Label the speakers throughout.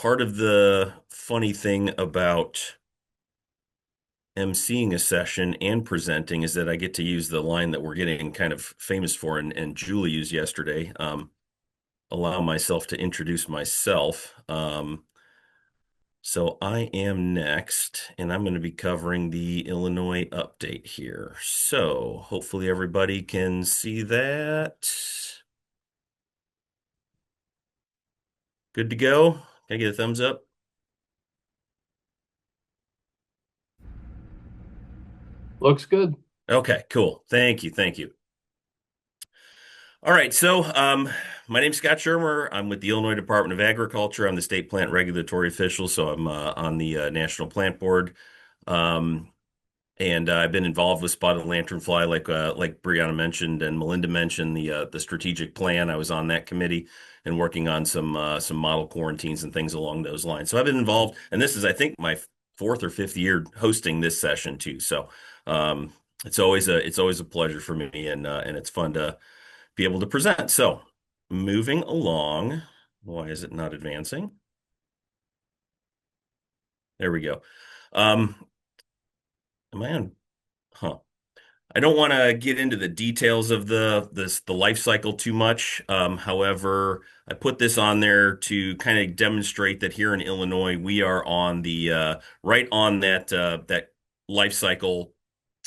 Speaker 1: part of the funny thing about emceeing a session and presenting is that I get to use the line that we're getting kind of famous for and Julie used yesterday. Allow myself to introduce myself. So I am next, and I'm going to be covering the Illinois update here. So hopefully everybody can see that. Good to go? Can I get a thumbs up?
Speaker 2: Looks good.
Speaker 1: Okay, cool. Thank you. Thank you. All right, my name's Scott Schirmer. I'm with the Illinois Department of Agriculture. I'm the state plant regulatory official, so I'm on the National Plant Board. Um, and I've been involved with spotted lanternfly, like Brianna mentioned and Melinda mentioned the strategic plan. I was on that committee and working on some model quarantines and things along those lines. So I've been involved, and this is, I think, my fourth or fifth year hosting this session too. So um, it's always a pleasure for me, and it's fun to be able to present. So moving along, why is it not advancing? There we go. Um, am I on? Huh. I don't want to get into the details of the life cycle too much. However, I put this on there to kind of demonstrate that here in Illinois, we are on the right on that life cycle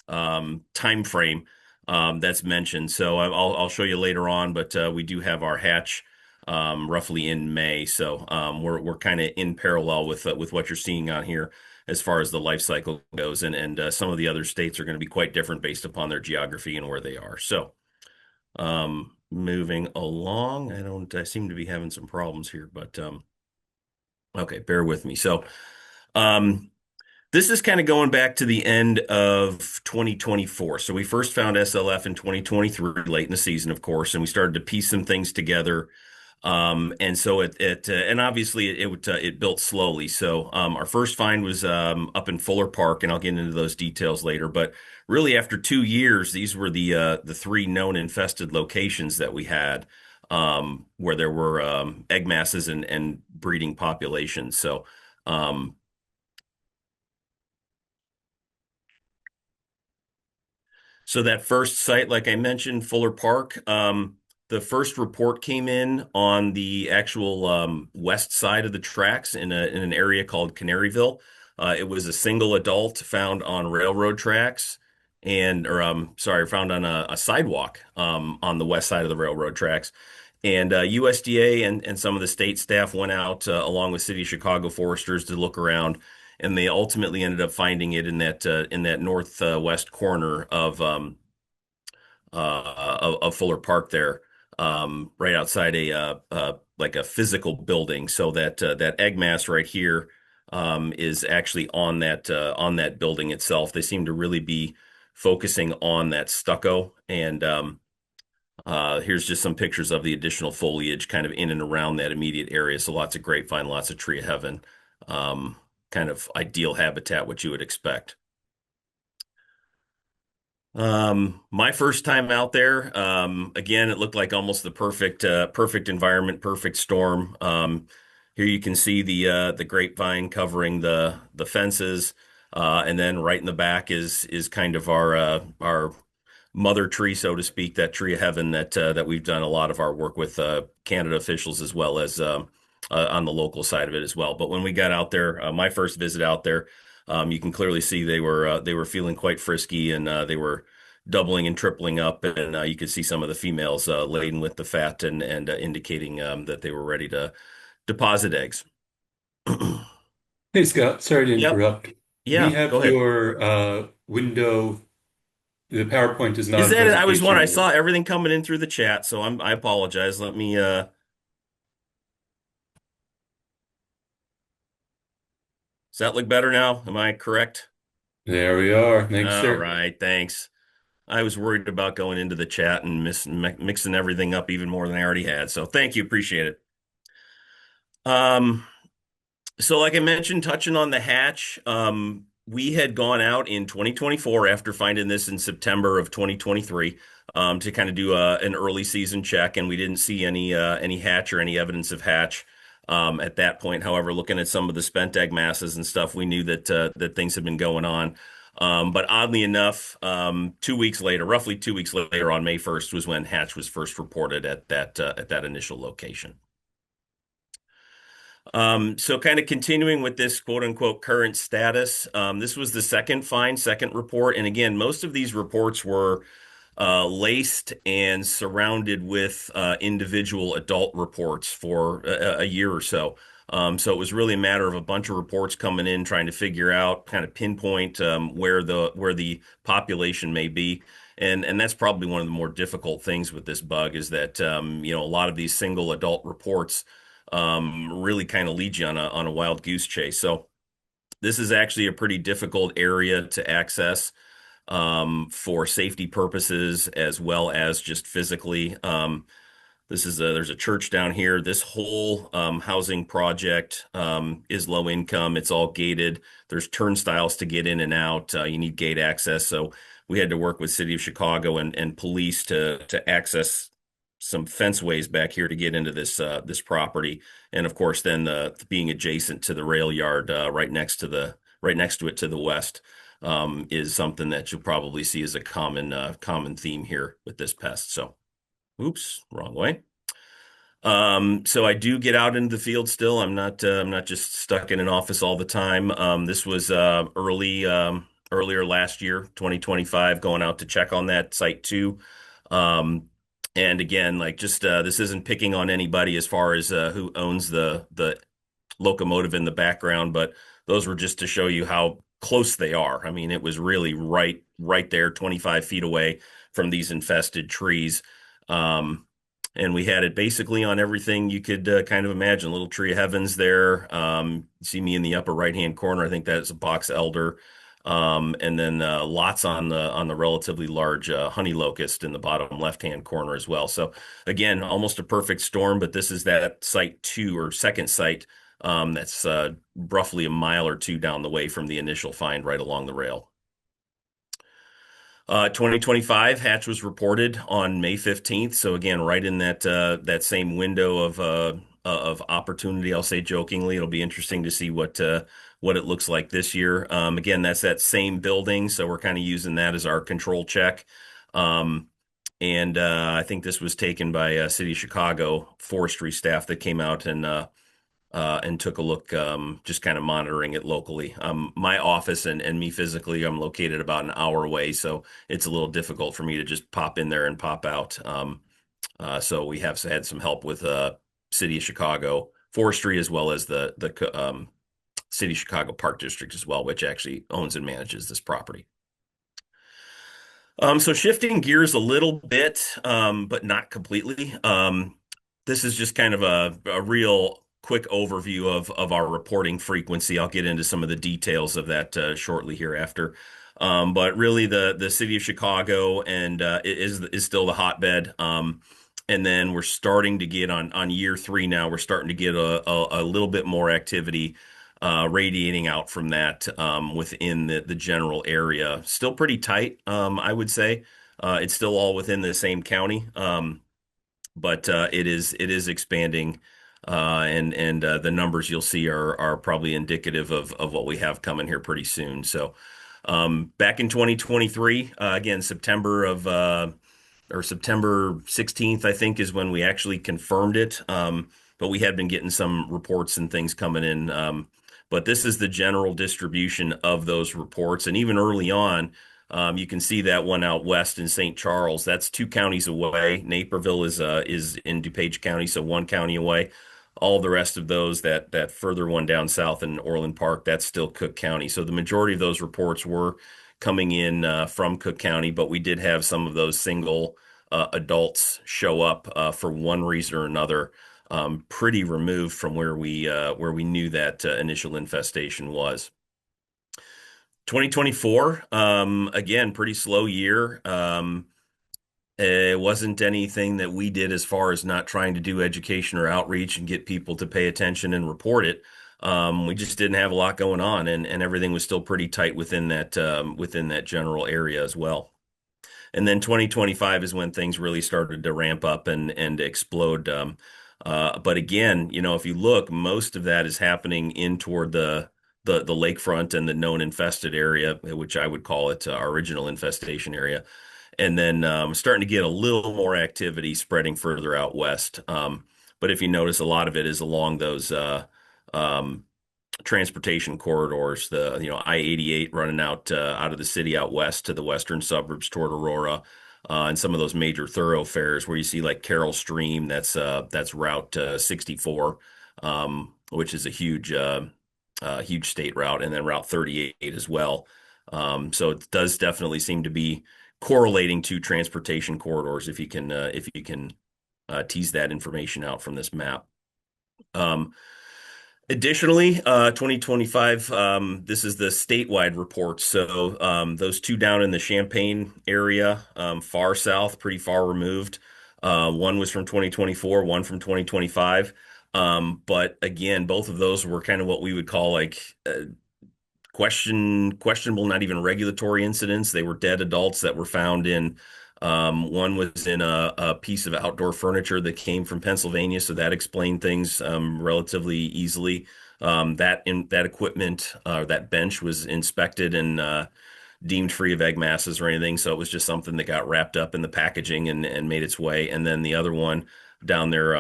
Speaker 1: time frame that's mentioned. So I'll show you later on, but we do have our hatch roughly in May. So we're kind of in parallel with what you're seeing on here as far as the life cycle goes, and some of the other states are going to be quite different based upon their geography and where they are. So moving along, I seem to be having some problems here, but okay, bear with me. So. Um, this is kind of going back to the end of 2024. So we first found SLF in 2023, late in the season, of course, and we started to piece some things together. And so and obviously it built slowly. So our first find was up in Fuller Park, and I'll get into those details later. But really, after 2 years, these were the three known infested locations that we had, where there were egg masses and breeding populations. So. Um, So that first site, like I mentioned, Fuller Park, the first report came in on the actual west side of the tracks in an area called Canaryville. It was a single adult found on railroad tracks or sorry, found on a sidewalk on the west side of the railroad tracks. And USDA and some of the state staff went out along with City of Chicago foresters to look around, and they ultimately ended up finding it in that northwest corner of Fuller Park there, right outside like a physical building. So that egg mass right here is actually on that building itself. They seem to really be focusing on that stucco, and here's just some pictures of the additional foliage kind of in and around that immediate area. So lots of grapevine, lots of tree of heaven, um, kind of ideal habitat, what you would expect. My first time out there, again, it looked like almost the perfect environment, perfect storm. Here you can see the grapevine covering the fences, and then right in the back is kind of our mother tree, so to speak, that tree of heaven that we've done a lot of our work with Canada officials as well as on the local side of it as well. But when we got out there, my first visit out there, you can clearly see they were feeling quite frisky, and they were doubling and tripling up, and you could see some of the females laden with the fat and indicating that they were ready to deposit eggs.
Speaker 2: Hey Scott, sorry to
Speaker 1: Yep.
Speaker 2: interrupt. We
Speaker 1: Yeah. Go
Speaker 2: have
Speaker 1: ahead.
Speaker 2: your window. The PowerPoint is
Speaker 1: Is
Speaker 2: not in
Speaker 1: that it? I was one.
Speaker 2: presentation
Speaker 1: I saw
Speaker 2: mode.
Speaker 1: everything coming in through the chat, so I apologize. Let me. Does that look better now? Am I correct?
Speaker 2: There we are. Thanks,
Speaker 1: All
Speaker 2: sir.
Speaker 1: right. Thanks. I was worried about going into the chat and mixing everything up even more than I already had. So thank you. Appreciate it. Um, so like I mentioned, touching on the hatch, we had gone out in 2024 after finding this in September of 2023, to kind of do an early season check, and we didn't see any hatch or any evidence of hatch. at that point. However, looking at some of the spent egg masses and stuff, we knew that things had been going on. But oddly enough, 2 weeks later, roughly 2 weeks later, on May 1st, was when hatch was first reported at that initial location. So kind of continuing with this quote unquote current status, this was the second find, second report. And again, most of these reports were laced and surrounded with individual adult reports for a year or so. So it was really a matter of a bunch of reports coming in, trying to figure out, kind of pinpoint where the population may be. And that's probably one of the more difficult things with this bug is that a lot of these single adult reports really kind of lead you on a wild goose chase. So this is actually a pretty difficult area to access for safety purposes as well as just physically. There's a church down here. This whole housing project is low income. It's all gated. There's turnstiles to get in and out. You need gate access. So we had to work with City of Chicago and police to access some fenceways back here to get into this property. And of course, then being adjacent to the rail yard right next to it to the west is something that you'll probably see as a common theme here with this pest. So. Oops, wrong way. So I do get out into the field still. I'm not just stuck in an office all the time. This was earlier last year, 2025, going out to check on that site too. And again, like just this isn't picking on anybody as far as who owns the locomotive in the background, but those were just to show you how close they are. I mean, it was really right there, 25 feet away from these infested trees. And we had it basically on everything you could kind of imagine. Little tree of heavens there. See me in the upper right-hand corner. I think that's a box elder. And then lots on the relatively large honey locust in the bottom left-hand corner as well. So again, almost a perfect storm, but this is that site two or second site that's roughly a mile or two down the way from the initial find right along the rail. 2025 hatch was reported on May 15th. So again, right in that same window of opportunity, I'll say jokingly. It'll be interesting to see what it looks like this year. Again, that's that same building, so we're kind of using that as our control check. And I think this was taken by City of Chicago forestry staff that came out and took a look, just kind of monitoring it locally. My office and me physically, I'm located about an hour away, so it's a little difficult for me to just pop in there and pop out. So we have had some help with City of Chicago forestry as well as the City of Chicago Park District as well, which actually owns and manages this property. So shifting gears a little bit, but not completely. This is just kind of a real quick overview of our reporting frequency. I'll get into some of the details of that shortly hereafter. But really, the city of Chicago and is still the hotbed. And then we're starting to get on year three now. We're starting to get a little bit more activity radiating out from that within the general area. Still pretty tight, I would say. It's still all within the same county, but it is expanding, and the numbers you'll see are probably indicative of what we have coming here pretty soon. So back in 2023, again, September 16th, I think, is when we actually confirmed it. But we had been getting some reports and things coming in. But this is the general distribution of those reports. And even early on, you can see that one out west in St. Charles. That's 2 counties away. Naperville is in DuPage County, so 1 county away. All the rest of those, that further one down south in Orland Park, that's still Cook County. So the majority of those reports were coming in from Cook County, but we did have some of those single adults show up for one reason or another, pretty removed from where we knew that initial infestation was. 2024, again, pretty slow year. It wasn't anything that we did as far as not trying to do education or outreach and get people to pay attention and report it. We just didn't have a lot going on, and everything was still pretty tight within that general area as well. And then 2025 is when things really started to ramp up and explode. But again, if you look, most of that is happening in toward the lakefront and the known infested area, which I would call it our original infestation area. And then starting to get a little more activity spreading further out west. But if you notice, a lot of it is along those um, transportation corridors, the I-88 running out of the city out west to the western suburbs toward Aurora, and some of those major thoroughfares where you see like Carroll Stream, that's Route 64, which is a huge state route, and then Route 38 as well. So it does definitely seem to be correlating to transportation corridors if you can tease that information out from this map. Um, Additionally, 2025, this is the statewide report. So those two down in the Champaign area, far south, pretty far removed. One was from 2024, one from 2025. But again, both of those were kind of what we would call like questionable, not even regulatory incidents. They were dead adults that were found in. One was in a piece of outdoor furniture that came from Pennsylvania, so that explained things relatively easily. That equipment, that bench was inspected and deemed free of egg masses or anything, so it was just something that got wrapped up in the packaging and made its way. And then the other one down there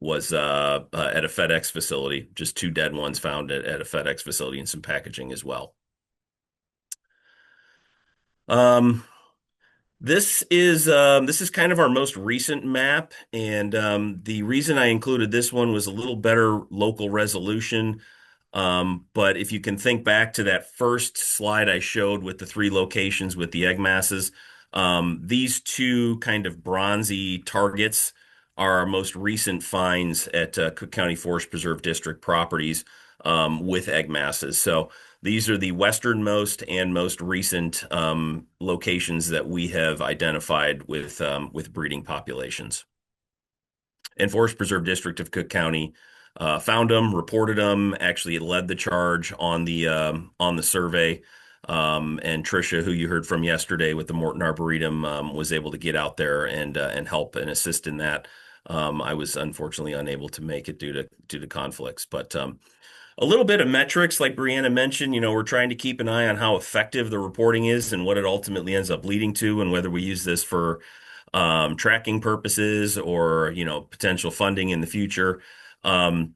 Speaker 1: was at a FedEx facility, just two dead ones found at a FedEx facility and some packaging as well. Um, this is kind of our most recent map, and the reason I included this one was a little better local resolution. But if you can think back to that first slide I showed with the three locations with the egg masses, these two kind of bronzy targets are our most recent finds at Cook County Forest Preserve District properties with egg masses. So these are the westernmost and most recent locations that we have identified with breeding populations. And Forest Preserve District of Cook County found them, reported them. Actually, it led the charge on the survey. And Tricia, who you heard from yesterday with the Morton Arboretum, was able to get out there and help and assist in that. I was unfortunately unable to make it due to conflicts, but a little bit of metrics, like Brianna mentioned. We're trying to keep an eye on how effective the reporting is and what it ultimately ends up leading to, and whether we use this for tracking purposes or potential funding in the future. Um,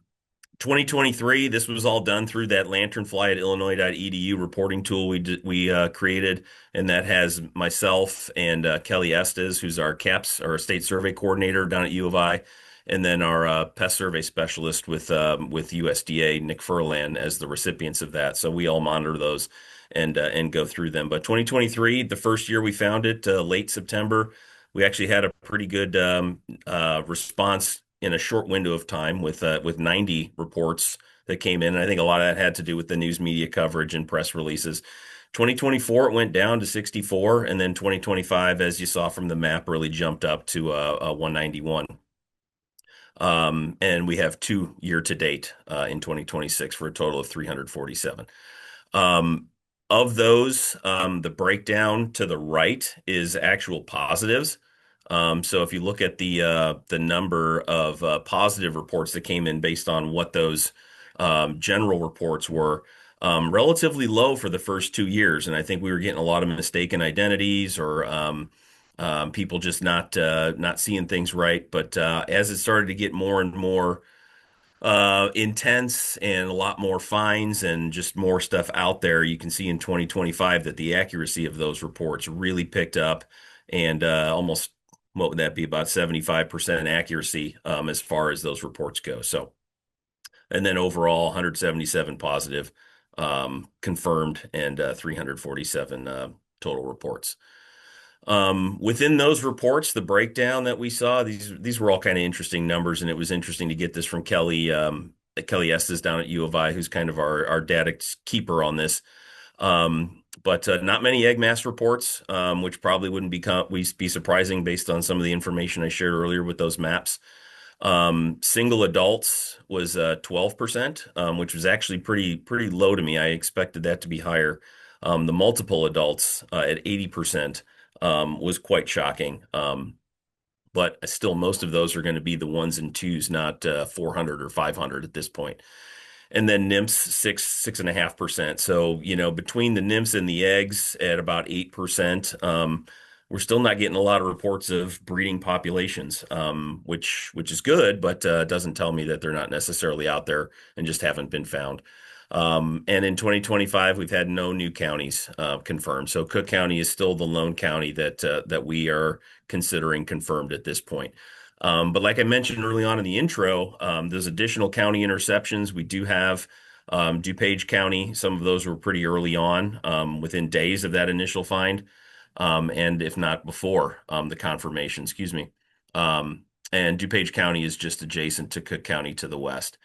Speaker 1: 2023, this was all done through that lanternfly at illinois.edu reporting tool we created, and that has myself and Kelly Estes, who's our CAPS, our state survey coordinator down at U of I, and then our pest survey specialist with USDA, Nick Furlan, as the recipients of that. So we all monitor those and go through them. But 2023, the first year we found it, late September, we actually had a pretty good response in a short window of time with 90 reports that came in. And I think a lot of that had to do with the news media coverage and press releases. 2024, it went down to 64, and then 2025, as you saw from the map, really jumped up to 191. And we have two year to date in 2026 for a total of 347. Um, of those, the breakdown to the right is actual positives. So if you look at the number of positive reports that came in based on what those general reports were, relatively low for the first 2 years, and I think we were getting a lot of mistaken identities or people just not seeing things right. But as it started to get more and more intense and a lot more fines and just more stuff out there, you can see in 2025 that the accuracy of those reports really picked up, and almost, what would that be, about 75% accuracy as far as those reports go. So, and then overall 177 positive confirmed and 347 total reports. Within those reports, the breakdown that we saw, these were all kind of interesting numbers, and it was interesting to get this from Kelly Estes down at U of I, who's kind of our data keeper on this. But not many egg mass reports, which probably wouldn't be surprising based on some of the information I shared earlier with those maps. Single adults was 12%, which was actually pretty low to me. I expected that to be higher. The multiple adults at 80% was quite shocking. but still most of those are going to be the ones and twos, not 400 or 500 at this point. And then nymphs 6.5%. So, between the nymphs and the eggs at about 8%, we're still not getting a lot of reports of breeding populations, which is good, but doesn't tell me that they're not necessarily out there and just haven't been found. And in 2025, we've had no new counties confirmed. So Cook County is still the lone county that we are considering confirmed at this point. But like I mentioned early on in the intro, there's additional county interceptions. We do have DuPage County. Some of those were pretty early on, within days of that initial find, and if not before the confirmation, excuse me. And DuPage County is just adjacent to Cook County to the west.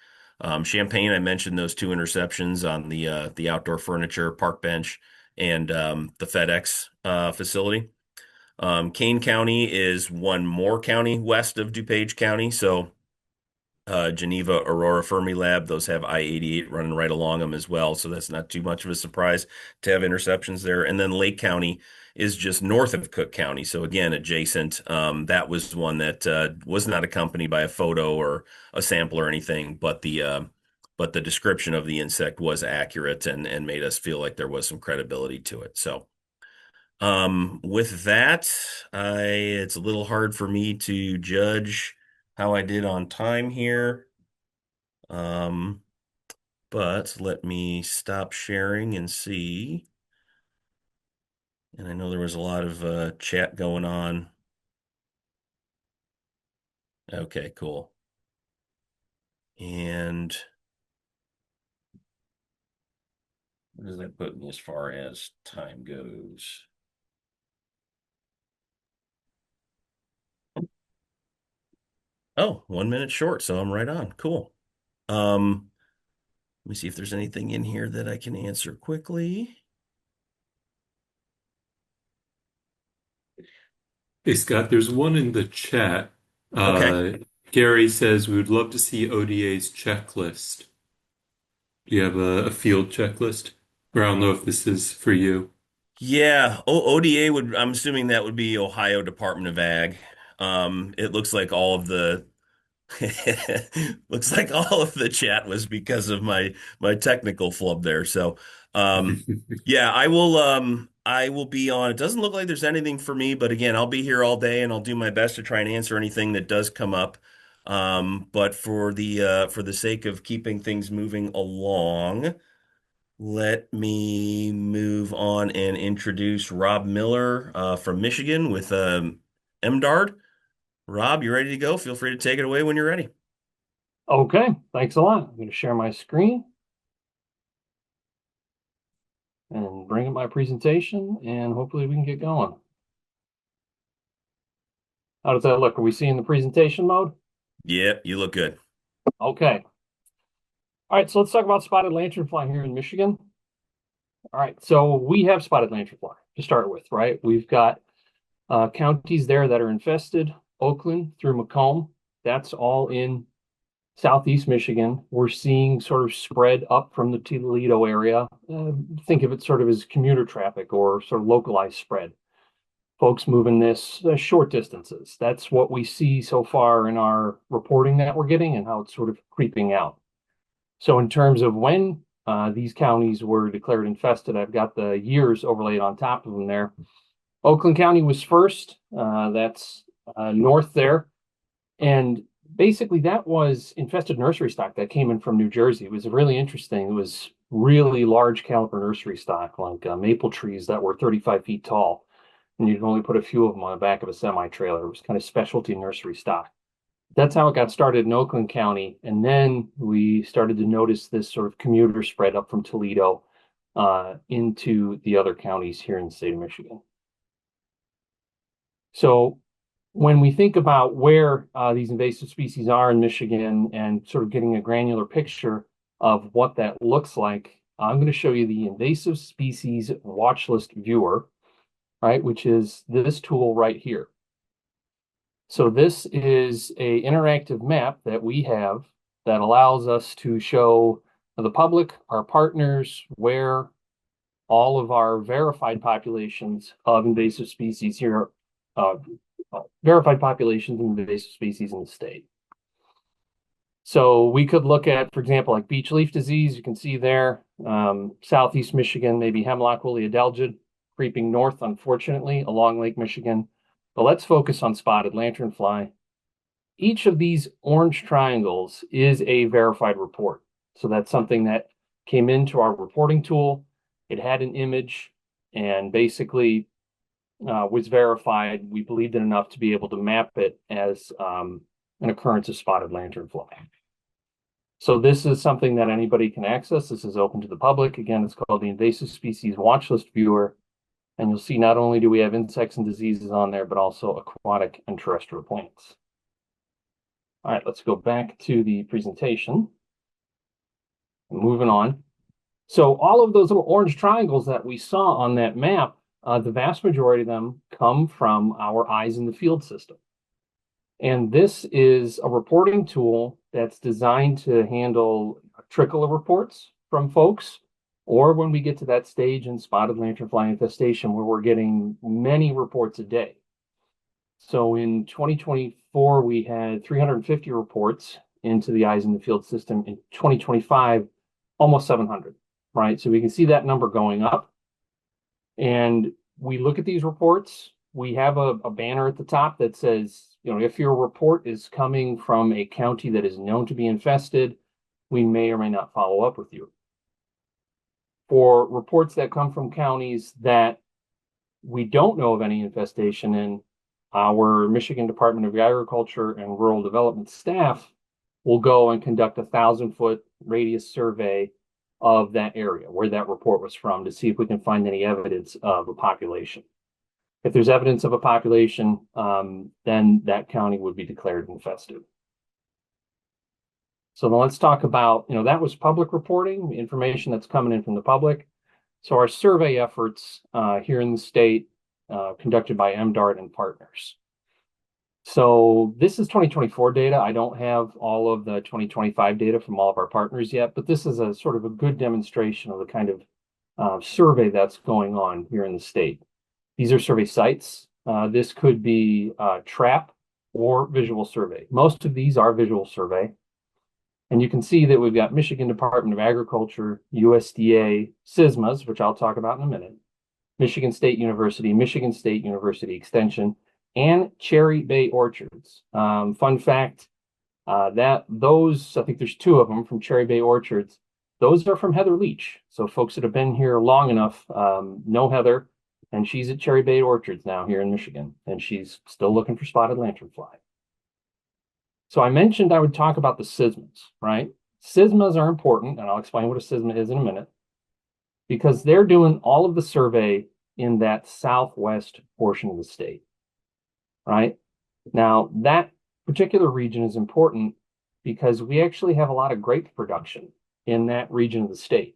Speaker 1: Champaign, I mentioned those two interceptions on the outdoor furniture, park bench, and the FedEx facility. Kane County is one more county west of DuPage County. So Geneva, Aurora, Fermilab, those have I-88 running right along them as well. So that's not too much of a surprise to have interceptions there. And then Lake County is just north of Cook County. So again, adjacent. That was one that was not accompanied by a photo or a sample or anything, but the description of the insect was accurate and made us feel like there was some credibility to it. So with that, it's a little hard for me to judge how I did on time here. Um, but let me stop sharing and see. And I know there was a lot of chat going on. Okay, cool. And what does that put me as far as time goes? Oh, 1 minute short, so I'm right on. Cool. Let me see if there's anything in here that I can answer quickly.
Speaker 2: Hey, Scott, there's one in the chat.
Speaker 1: Okay.
Speaker 2: Uh, Gary says we would love to see ODA's checklist. Do you have a field checklist? Or I don't know if this is for you.
Speaker 1: Yeah, ODA would, I'm assuming that would be Ohio Department of Ag. It looks like all of the looks like all of the chat was because of my technical flub there. So, yeah, I will be on. It doesn't look like there's anything for me, but again, I'll be here all day and I'll do my best to try and answer anything that does come up. But for the sake of keeping things moving along, let me move on and introduce Rob Miller from Michigan with MDARD. Rob, you ready to go? Feel free to take it away when you're ready.
Speaker 3: Okay, thanks a lot. I'm going to share my screen and bring up my presentation, and hopefully we can get going. How does that look? Are we seeing the presentation mode?
Speaker 1: Yeah, you look good.
Speaker 3: Okay. All right, so let's talk about spotted lanternfly here in Michigan. All right, so we have spotted lanternfly to start with, right? We've got counties there that are infested, Oakland through Macomb. That's all in Southeast Michigan. We're seeing sort of spread up from the Toledo area. Think of it sort of as commuter traffic or sort of localized spread. Folks moving this short distances. That's what we see so far in our reporting that we're getting and how it's sort of creeping out. So in terms of when these counties were declared infested, I've got the years overlaid on top of them there. Oakland County was first. That's north there. And basically that was infested nursery stock that came in from New Jersey. It was really interesting. It was really large caliber nursery stock, like maple trees that were 35 feet tall. And you could only put a few of them on the back of a semi-trailer. It was kind of specialty nursery stock. That's how it got started in Oakland County. And then we started to notice this sort of commuter spread up from Toledo into the other counties here in the state of Michigan. So when we think about where these invasive species are in Michigan and sort of getting a granular picture of what that looks like, I'm going to show you the invasive species watch list viewer, right, which is this tool right here. So this is an interactive map that we have that allows us to show the public, our partners, where all of our verified populations of invasive species here verified populations of invasive species in the state. So we could look at, for example, like beech leaf disease. You can see there, Southeast Michigan, maybe hemlock woolly adelgid creeping north, unfortunately, along Lake Michigan. But let's focus on spotted lanternfly. Each of these orange triangles is a verified report. So that's something that came into our reporting tool. It had an image and basically was verified. We believed it enough to be able to map it as an occurrence of spotted lanternfly. So this is something that anybody can access. This is open to the public. Again, it's called the Invasive Species Watch List Viewer. And you'll see not only do we have insects and diseases on there, but also aquatic and terrestrial plants. All right, let's go back to the presentation. Moving on. So all of those little orange triangles that we saw on that map, the vast majority of them come from our Eyes in the Field system. And this is a reporting tool that's designed to handle a trickle of reports from folks, or when we get to that stage in spotted lanternfly infestation where we're getting many reports a day. So in 2024, we had 350 reports into the Eyes in the Field system. In 2025, almost 700, right? So we can see that number going up. And we look at these reports. We have a banner at the top that says, you know, if your report is coming from a county that is known to be infested, we may or may not follow up with you. For reports that come from counties that we don't know of any infestation in, our Michigan Department of Agriculture and Rural Development staff will go and conduct a 1,000-foot radius survey of that area where that report was from to see if we can find any evidence of a population. If there's evidence of a population, then that county would be declared infested. So then let's talk about, you know, that was public reporting, information that's coming in from the public. So our survey efforts here in the state, conducted by MDART and partners. So this is 2024 data. I don't have all of the 2025 data from all of our partners yet, but this is a sort of a good demonstration of the kind of survey that's going on here in the state. These are survey sites. This could be trap or visual survey. Most of these are visual survey. And you can see that we've got Michigan Department of Agriculture, USDA, SSMAs, which I'll talk about in a minute, Michigan State University Extension, and Cherry Bay Orchards. Fun fact, that those, I think there's two of them from Cherry Bay Orchards. Those are from Heather Leach. So folks that have been here long enough know Heather, and she's at Cherry Bay Orchards now here in Michigan, and she's still looking for spotted lanternfly. So I mentioned I would talk about the SSMAs, right? SSMAs are important, and I'll explain what a SSMA is in a minute, because they're doing all of the survey in that southwest portion of the state, right? Now, that particular region is important because we actually have a lot of grape production in that region of the state.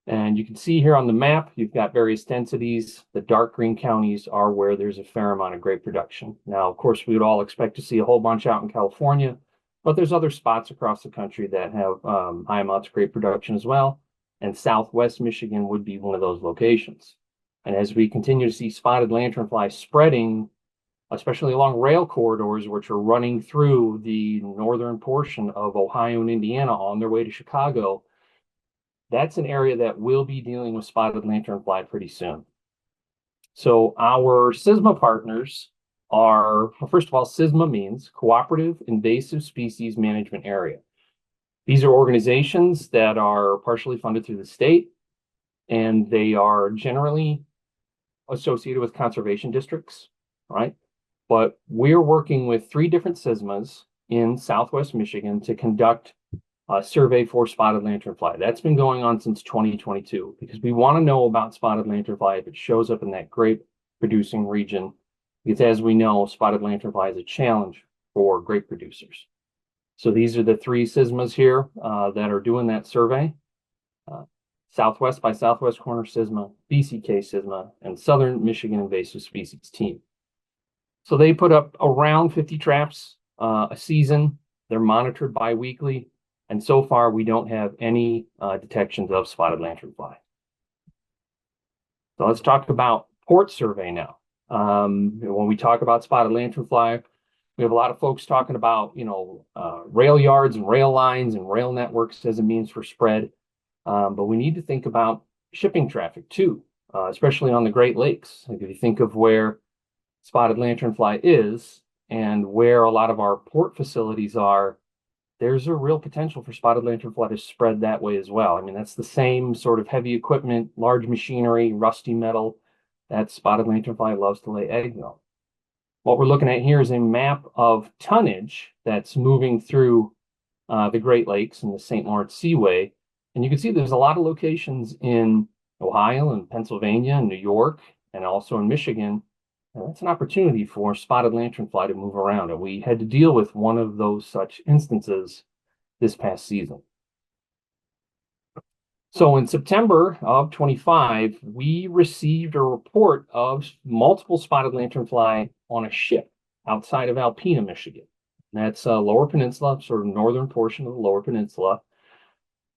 Speaker 3: And you can see here on the map, you've got various densities. The dark green counties are where there's a fair amount of grape production. Now, of course, we would all expect to see a whole bunch out in California, but there's other spots across the country that have high amounts of grape production as well. And Southwest Michigan would be one of those locations. And as we continue to see spotted lanternfly spreading, especially along rail corridors, which are running through the northern portion of Ohio and Indiana on their way to Chicago, that's an area that will be dealing with spotted lanternfly pretty soon. So our SSMA partners are, well, first of all, SSMA means Cooperative Invasive Species Management Area. These are organizations that are partially funded through the state, and they are generally associated with conservation districts, right? But we're working with 3 different SSMAs in Southwest Michigan to conduct a survey for spotted lanternfly. That's been going on since 2022 because we want to know about spotted lanternfly if it shows up in that grape producing region, because as we know, spotted lanternfly is a challenge for grape producers. So these are the 3 SSMAs here that are doing that survey. Southwest by Southwest Corner SSMA, BCK SSMA, and Southern Michigan Invasive Species Team. So they put up around 50 traps a season. They're monitored bi-weekly. And so far, we don't have any detections of spotted lanternfly. So let's talk about port survey now. When we talk about spotted lanternfly, we have a lot of folks talking about, rail yards and rail lines and rail networks as a means for spread. But we need to think about shipping traffic too, especially on the Great Lakes. Like if you think of where spotted lanternfly is and where a lot of our port facilities are, there's a real potential for spotted lanternfly to spread that way as well. I mean, that's the same sort of heavy equipment, large machinery, rusty metal that spotted lanternfly loves to lay eggs on. What we're looking at here is a map of tonnage that's moving through the Great Lakes and the St. Lawrence Seaway. And you can see there's a lot of locations in Ohio and Pennsylvania and New York and also in Michigan. And that's an opportunity for spotted lanternfly to move around. And we had to deal with one of those such instances this past season. So in September of 25, we received a report of multiple spotted lanternfly on a ship outside of Alpena, Michigan. That's Lower Peninsula, sort of northern portion of the Lower Peninsula.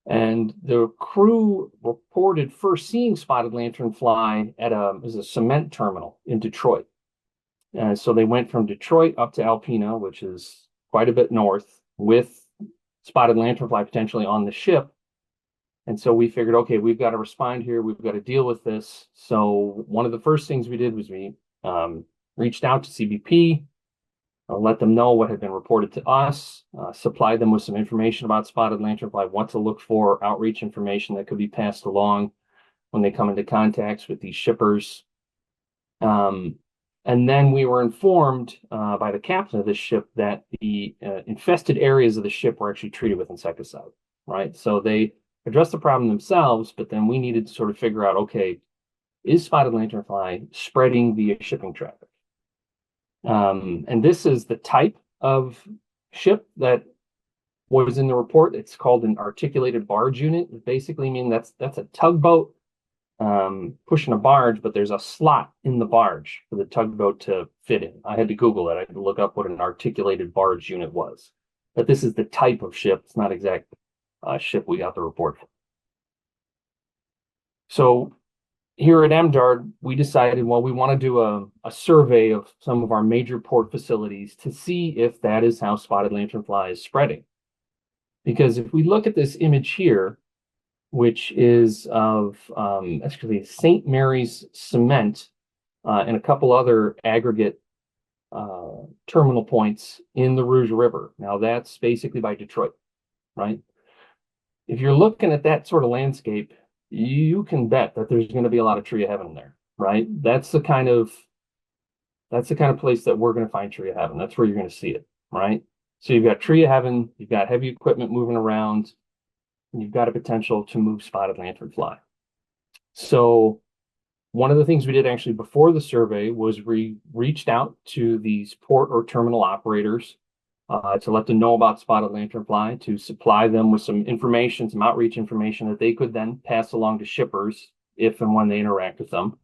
Speaker 3: And the crew reported first seeing spotted lanternfly at a cement terminal in Detroit. And so they went from Detroit up to Alpena, which is quite a bit north, with spotted lanternfly potentially on the ship. And so we figured, okay, we've got to respond here. We've got to deal with this. So one of the first things we did was we reached out to CBP, let them know what had been reported to us, supplied them with some information about spotted lanternfly, what to look for, outreach information that could be passed along when they come into contacts with these shippers. And then we were informed by the captain of this ship that the infested areas of the ship were actually treated with insecticide, right? So they addressed the problem themselves, but then we needed to sort of figure out, okay, is spotted lanternfly spreading via shipping traffic? And this is the type of ship that was in the report. It's called an articulated barge unit. It basically means that's a tugboat pushing a barge, but there's a slot in the barge for the tugboat to fit in. I had to Google it. I had to look up what an articulated barge unit was. But this is the type of ship. It's not exact ship we got the report for. So here at MDARD, we decided, well, we want to do a survey of some of our major port facilities to see if that is how spotted lanternfly is spreading. Because if we look at this image here, which is of actually St. Mary's Cement and a couple other aggregate terminal points in the Rouge River. Now that's basically by Detroit, right? If you're looking at that sort of landscape, you can bet that there's going to be a lot of tree of heaven there, right? That's the kind of place that we're going to find tree of heaven. That's where you're going to see it, right? So you've got tree of heaven, you've got heavy equipment moving around, and you've got a potential to move spotted lanternfly. So one of the things we did actually before the survey was we reached out to these port or terminal operators to let them know about spotted lanternfly, to supply them with some information, some outreach information that they could then pass along to shippers if and when they interact with them.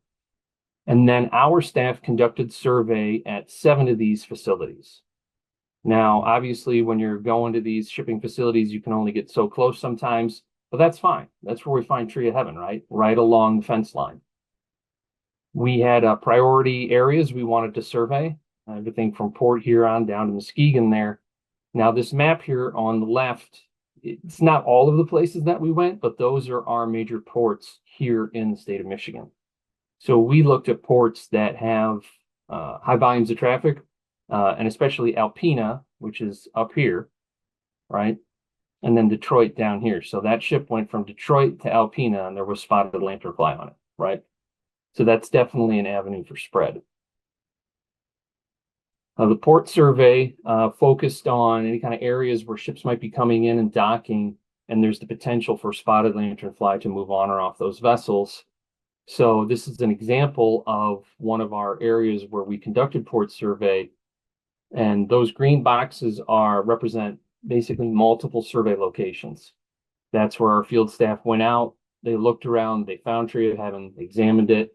Speaker 3: And then our staff conducted survey at 7 of these facilities. Now, obviously, when you're going to these shipping facilities, you can only get so close sometimes, but that's fine. That's where we find tree of heaven, right? Right along the fence line. We had priority areas we wanted to survey, everything from Port Huron down to Muskegon there. Now, this map here on the left, it's not all of the places that we went, but those are our major ports here in the state of Michigan. So we looked at ports that have high volumes of traffic, and especially Alpena, which is up here, right? And then Detroit down here. So that ship went from Detroit to Alpena, and there was spotted lanternfly on it, right? So that's definitely an avenue for spread. The port survey focused on any kind of areas where ships might be coming in and docking, and there's the potential for spotted lanternfly to move on or off those vessels. So this is an example of one of our areas where we conducted port survey, and those green boxes represent basically multiple survey locations. That's where our field staff went out, they looked around, they found tree of heaven, examined it.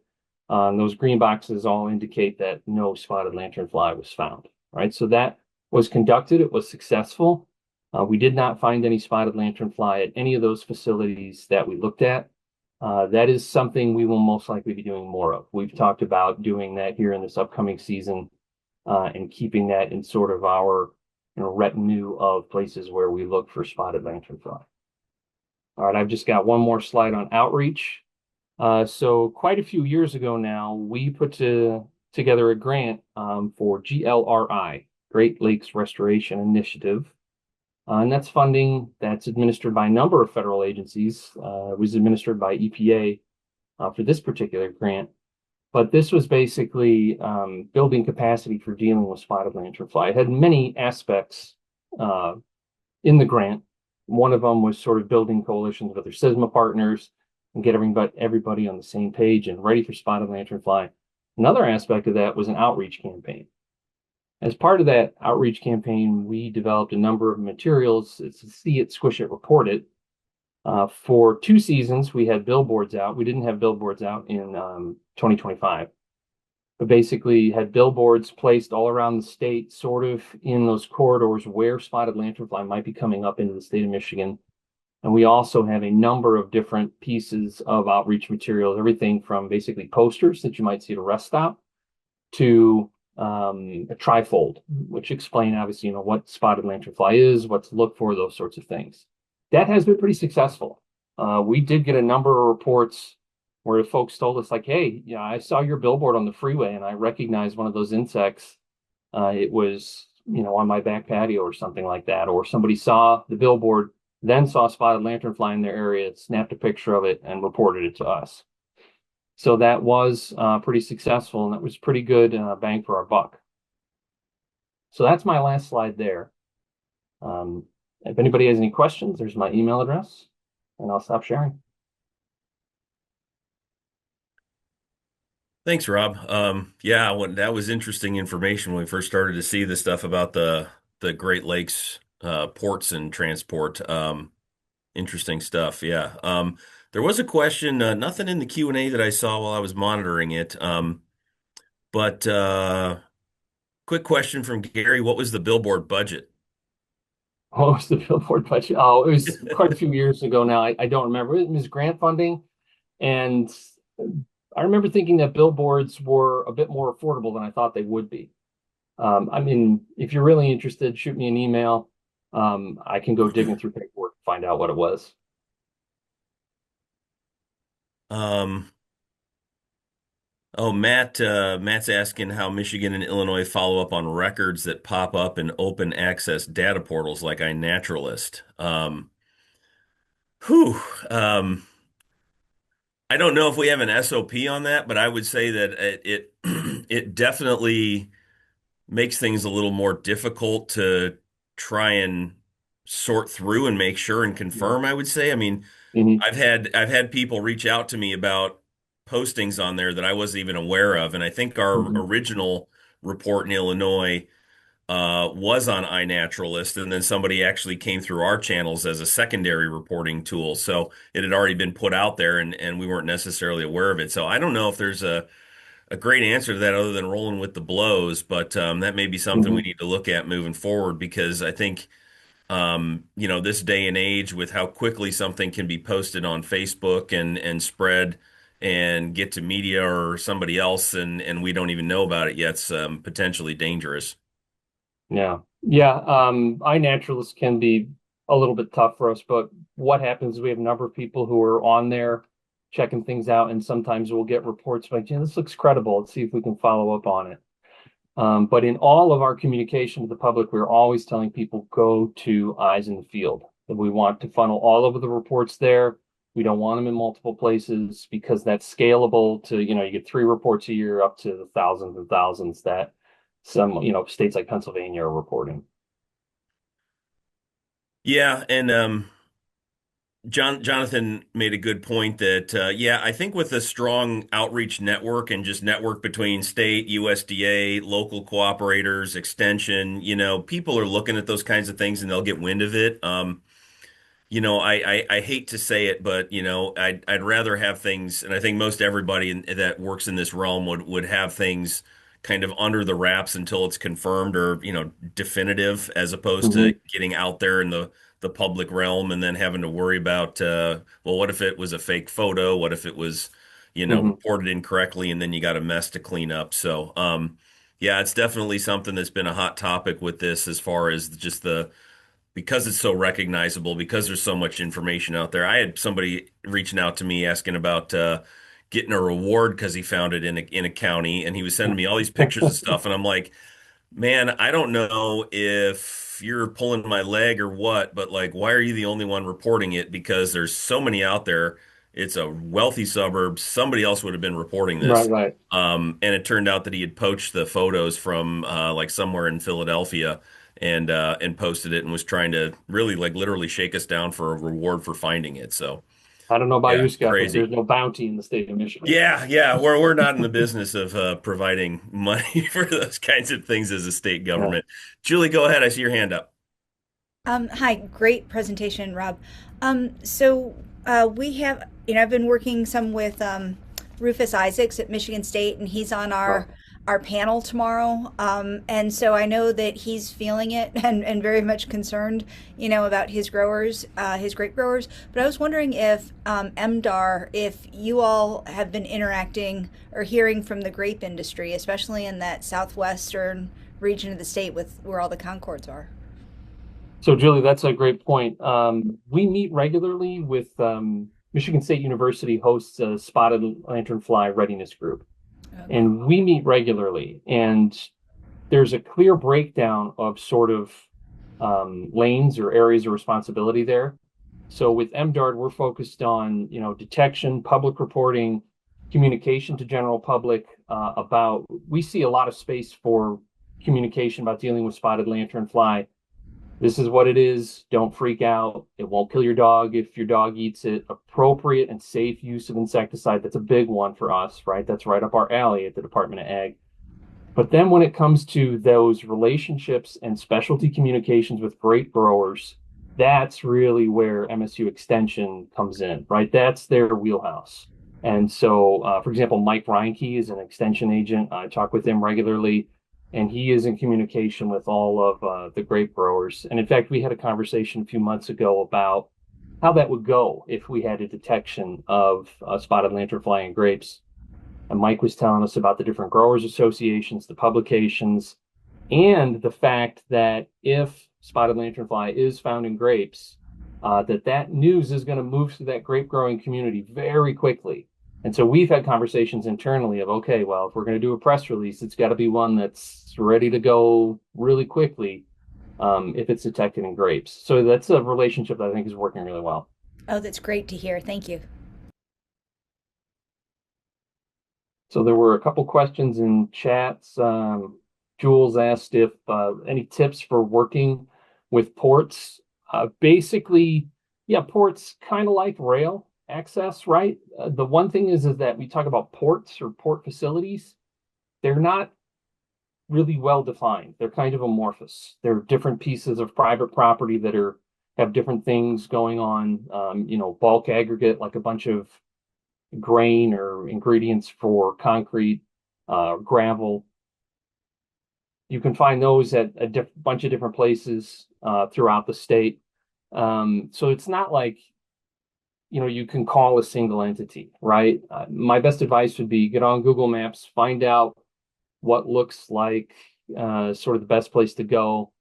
Speaker 3: And those green boxes all indicate that no spotted lanternfly was found, right? So that was conducted, it was successful. We did not find any spotted lanternfly at any of those facilities that we looked at. That is something we will most likely be doing more of. We've talked about doing that here in this upcoming season, and keeping that in sort of our retinue of places where we look for spotted lanternfly. All right, I've just got one more slide on outreach. So quite a few years ago now, we together a grant for GLRI, Great Lakes Restoration Initiative. And that's funding that's administered by a number of federal agencies. It was administered by EPA for this particular grant. But this was basically building capacity for dealing with spotted lanternfly. It had many aspects uh, in the grant. One of them was sort of building coalitions with their SISMA partners and get everybody on the same page and ready for spotted lanternfly. Another aspect of that was an outreach campaign. As part of that outreach campaign, we developed a number of materials. It's See It, Squish It, Report It. For 2 seasons, we had billboards out. We didn't have billboards out in 2025, but basically had billboards placed all around the state, sort of in those corridors where spotted lanternfly might be coming up into the state of Michigan. And we also have a number of different pieces of outreach materials, everything from basically posters that you might see at a rest stop to a trifold, which explain obviously, what spotted lanternfly is, what to look for, those sorts of things. That has been pretty successful. We did get a number of reports where folks told us like, hey, yeah, I saw your billboard on the freeway and I recognized one of those insects. It was, on my back patio or something like that. Or somebody saw the billboard, then saw spotted lanternfly in their area, snapped a picture of it and reported it to us. So that was pretty successful, and that was pretty good bang for our buck. So that's my last slide there. If anybody has any questions, there's my email address, and I'll stop sharing.
Speaker 1: Thanks, Rob. Yeah, that was interesting information when we first started to see the stuff about the Great Lakes ports and transport. Interesting stuff. Yeah. There was a question, nothing in the Q&A that I saw while I was monitoring it. But quick question from Gary, what was the billboard budget?
Speaker 3: What was the billboard budget? Oh, it was quite a few years ago now. I don't remember. It was grant funding, and I remember thinking that billboards were a bit more affordable than I thought they would be. I mean, if you're really interested, shoot me an email. I can go digging through paperwork to find out what it was.
Speaker 1: Um, Matt's asking how Michigan and Illinois follow up on records that pop up in open access data portals like iNaturalist. Whew, um, I don't know if we have an SOP on that, but I would say that it definitely makes things a little more difficult to try and sort through and make sure and confirm, I would say. I mean,
Speaker 3: Mhm.
Speaker 1: I've had people reach out to me about postings on there that I wasn't even aware of, and I think our
Speaker 3: Mhm.
Speaker 1: original report in Illinois was on iNaturalist, and then somebody actually came through our channels as a secondary reporting tool. So it had already been put out there, and we weren't necessarily aware of it. So I don't know if there's a great answer to that other than rolling with the blows, but that may be something we
Speaker 3: Mhm.
Speaker 1: need to look at moving forward because I think this day and age with how quickly something can be posted on Facebook and spread and get to media or somebody else and we don't even know about it yet, it's potentially dangerous.
Speaker 3: Yeah. Yeah. iNaturalist can be a little bit tough for us, but what happens is we have a number of people who are on there checking things out, and sometimes we'll get reports like, this looks credible. Let's see if we can follow up on it. But in all of our communication to the public, we're always telling people go to Eyes in the Field. That we want to funnel all of the reports there. We don't want them in multiple places because that's scalable to, you get 3 reports a year up to the thousands and thousands that some, states like Pennsylvania are reporting.
Speaker 1: Yeah, and Jonathan made a good point that yeah, I think with a strong outreach network and just network between state, USDA, local cooperators, extension, people are looking at those kinds of things and they'll get wind of it. I hate to say it, but I'd rather have things, and I think most everybody that works in this realm would have things kind of under the wraps until it's confirmed or definitive, as opposed to
Speaker 3: Mhm.
Speaker 1: getting out there in the public realm and then having to worry about, well, what if it was a fake photo? What if it was,
Speaker 3: Hmm.
Speaker 1: reported incorrectly and then you got a mess to clean up? So, yeah, it's definitely something that's been a hot topic with this as far as just because it's so recognizable, because there's so much information out there. I had somebody reaching out to me asking about getting a reward because he found it in a county, and he was sending me all these pictures of stuff, and I'm like, man, I don't know if you're pulling my leg or what, but like, why are you the only one reporting it? Because there's so many out there. It's a wealthy suburb. Somebody else would have been reporting
Speaker 3: Right,
Speaker 1: this.
Speaker 3: right.
Speaker 1: And it turned out that he had poached the photos from like somewhere in Philadelphia and posted it and was trying to really like literally shake us down for a reward for finding it. So
Speaker 3: I don't know about
Speaker 1: yeah,
Speaker 3: you, Scott, but
Speaker 1: crazy.
Speaker 3: there's no bounty in the state of Michigan.
Speaker 1: Yeah, yeah, we're not in the business of providing money for those kinds of things as a state
Speaker 3: Yeah.
Speaker 1: government. Julie, go ahead. I see your hand up.
Speaker 4: Hi, great presentation, Rob. We have, I've been working some with Rufus Isaacs at Michigan State, and he's on
Speaker 3: Right.
Speaker 4: our panel tomorrow. And so I know that he's feeling it and very much concerned, about his grape growers. But I was wondering if MDAR, if you all have been interacting or hearing from the grape industry, especially in that southwestern region of the state with where all the Concords are.
Speaker 3: So, Julie, that's a great point. We meet regularly with Michigan State University hosts a spotted lanternfly readiness group,
Speaker 4: Okay.
Speaker 3: and we meet regularly. And there's a clear breakdown of sort of lanes or areas of responsibility there. So with MDARD, we're focused on detection, public reporting, communication to general public about. We see a lot of space for communication about dealing with spotted lanternfly. This is what it is. Don't freak out. It won't kill your dog if your dog eats it. Appropriate and safe use of insecticide. That's a big one for us, right? That's right up our alley at the Department of Ag. But then when it comes to those relationships and specialty communications with grape growers, that's really where MSU Extension comes in, right? That's their wheelhouse. And so, for example, Mike Reinke is an extension agent. I talk with him regularly, and he is in communication with all of the grape growers. And in fact, we had a conversation a few months ago about how that would go if we had a detection of spotted lanternfly in grapes. And Mike was telling us about the different growers associations, the publications, and the fact that if spotted lanternfly is found in grapes, that news is going to move through that grape growing community very quickly. And so we've had conversations internally of, okay, well, if we're going to do a press release, it's got to be one that's ready to go really quickly if it's detected in grapes. So that's a relationship that I think is working really well.
Speaker 4: Oh, that's great to hear. Thank you.
Speaker 3: So there were a couple questions in chats. Jules asked if any tips for working with ports. Basically, yeah, ports kind of like rail access, right? The one thing is that we talk about ports or port facilities. They're not really well defined. They're kind of amorphous. They're different pieces of private property that have different things going on. Bulk aggregate, like a bunch of grain or ingredients for concrete, gravel. You can find those at a bunch of different places throughout the state. So it's not like, you can call a single entity, right? My best advice would be get on Google Maps, find out what looks like sort of the best place to go,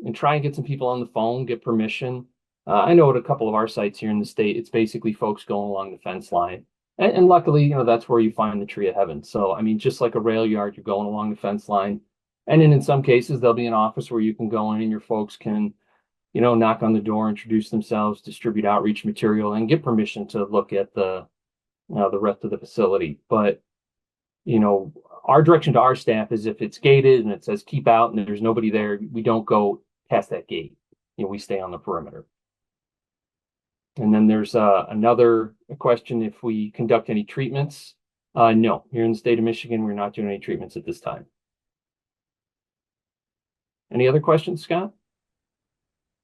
Speaker 3: and try and get some people on the phone, get permission. I know at a couple of our sites here in the state, it's basically folks going along the fence line. And luckily, that's where you find the tree of heaven. So, I mean, just like a rail yard, you're going along the fence line. And then in some cases, there'll be an office where you can go in and your folks can, knock on the door, introduce themselves, distribute outreach material, and get permission to look at the rest of the facility. But, you know, our direction to our staff is if it's gated and it says keep out and there's nobody there, we don't go past that gate. We stay on the perimeter. And then there's another question if we conduct any treatments. No, here in the state of Michigan, we're not doing any treatments at this time. Any other questions, Scott?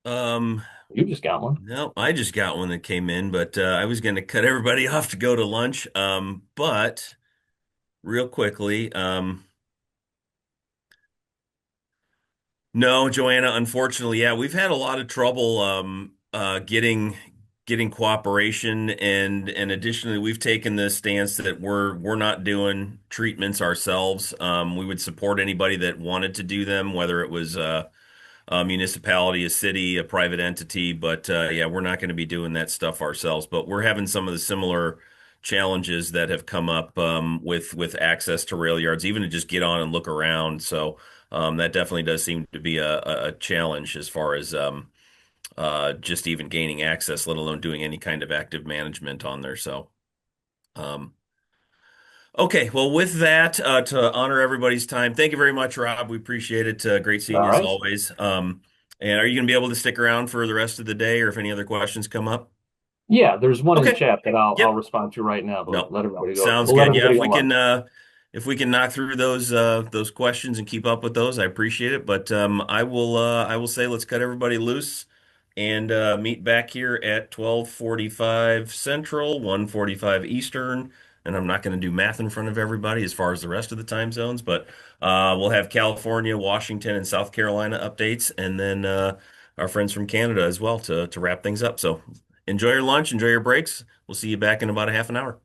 Speaker 1: Um,
Speaker 3: You just got one.
Speaker 1: no, I just got one that came in, but I was going to cut everybody off to go to lunch. But real quickly, no, Joanna, unfortunately, yeah, we've had a lot of trouble getting cooperation, and additionally, we've taken the stance that we're not doing treatments ourselves. We would support anybody that wanted to do them, whether it was a municipality, a city, a private entity. But yeah, we're not going to be doing that stuff ourselves. But we're having some of the similar challenges that have come up with access to rail yards, even to just get on and look around. So that definitely does seem to be a challenge as far as just even gaining access, let alone doing any kind of active management on there. So, um, okay, well, with that, to honor everybody's time, thank you very much, Rob. We appreciate it. Great seeing
Speaker 3: All
Speaker 1: you as
Speaker 3: right.
Speaker 1: always. And are you going to be able to stick around for the rest of the day, or if any other questions come up?
Speaker 3: Yeah, there's one in the
Speaker 1: Okay.
Speaker 3: chat that I'll
Speaker 1: Yep.
Speaker 3: respond to right now, but
Speaker 1: No.
Speaker 3: let everybody go.
Speaker 1: Sounds
Speaker 3: We'll let
Speaker 1: good. Yeah,
Speaker 3: everybody go live.
Speaker 1: if we can knock through those questions and keep up with those, I appreciate it. But I will say let's cut everybody loose and meet back here at 12:45 Central, 1:45 Eastern. And I'm not going to do math in front of everybody as far as the rest of the time zones, but we'll have California, Washington, and South Carolina updates, and then our friends from Canada as well to wrap things up. So enjoy your lunch, enjoy your breaks. We'll see you back in about a half an hour.